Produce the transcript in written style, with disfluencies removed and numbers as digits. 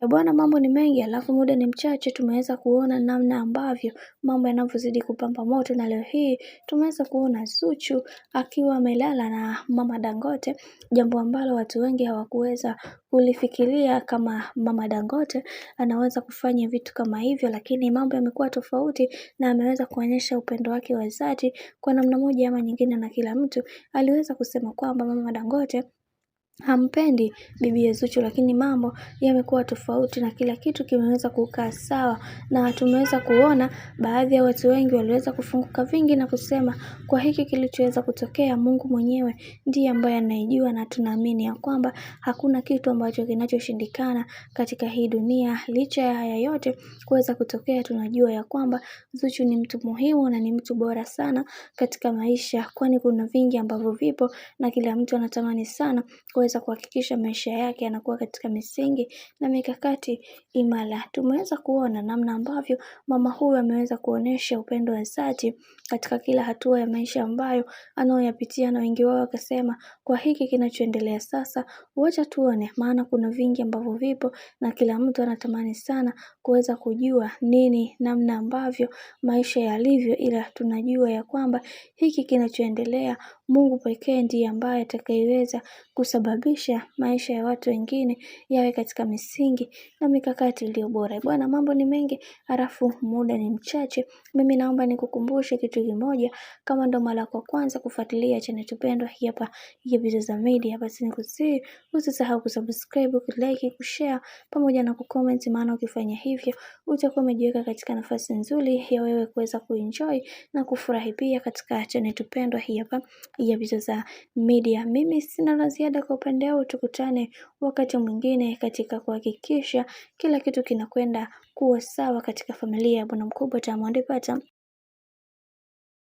Bwana, mambo ni mengi alafu muda ni mchache. Tumeweza kuona namna ambavyo mambo yanavyozidi kupamba moto, na leo hii tumeweza kuona Zuchu akiwa amelala na Mama Dangote, jambo ambalo watu wengi hawakuweza kulifikiria kama Mama Dangote anaweza kufanya vitu kama hivyo, lakini mambo yamekuwa tofauti na ameweza kuonyesha upendo wake wa dhati kwa namna moja ama nyingine, na kila mtu aliweza kusema kwamba Mama Dangote hampendi bibi Zuchu, lakini mambo yamekuwa tofauti na kila kitu kimeweza kukaa sawa, na tumeweza kuona baadhi ya watu wengi waliweza kufunguka vingi na kusema kwa hiki kilichoweza kutokea, Mungu mwenyewe ndiye ambaye anayejua, na tunaamini ya kwamba hakuna kitu ambacho kinachoshindikana katika hii dunia. Licha ya haya yote kuweza kutokea, tunajua ya kwamba Zuchu ni mtu muhimu na ni mtu bora sana katika maisha, kwani kuna vingi ambavyo vipo na kila mtu anatamani sana kuweza kuhakikisha maisha yake yanakuwa katika misingi na mikakati imara. Tumeweza kuona namna ambavyo mama huyu ameweza kuonesha upendo wa dhati katika kila hatua ya maisha ambayo anayoyapitia, na wengi wao wakasema kwa hiki kinachoendelea sasa, wacha tuone, maana kuna vingi ambavyo vipo na kila mtu anatamani sana kuweza kujua nini namna ambavyo maisha yalivyo, ila tunajua ya kwamba hiki kinachoendelea, Mungu pekee ndiye ambaye atakayeweza kusababisha maisha ya watu wengine yawe katika misingi na mikakati iliyo bora. Bwana, mambo ni mengi halafu muda ni mchache. Mimi naomba nikukumbushe kitu kimoja, kama ndo mara kwa kwanza kufuatilia channel tupendwa hii hapa ya Bizoza Media, basi nikusihi usisahau kusubscribe, kulike, kushare pamoja na kucomment, maana ukifanya hivyo utakuwa umejiweka katika nafasi nzuri ya wewe kuweza kuenjoy na kufurahi pia katika channel tupendwa hii hapa ya Bizoza Media. Mimi sina la ziada kwa upande wangu, tukutane wakati mwingine katika kuhakikisha kila kitu kinakwenda kuwa sawa katika familia ya bwana mkubwa Diamond Platnumz.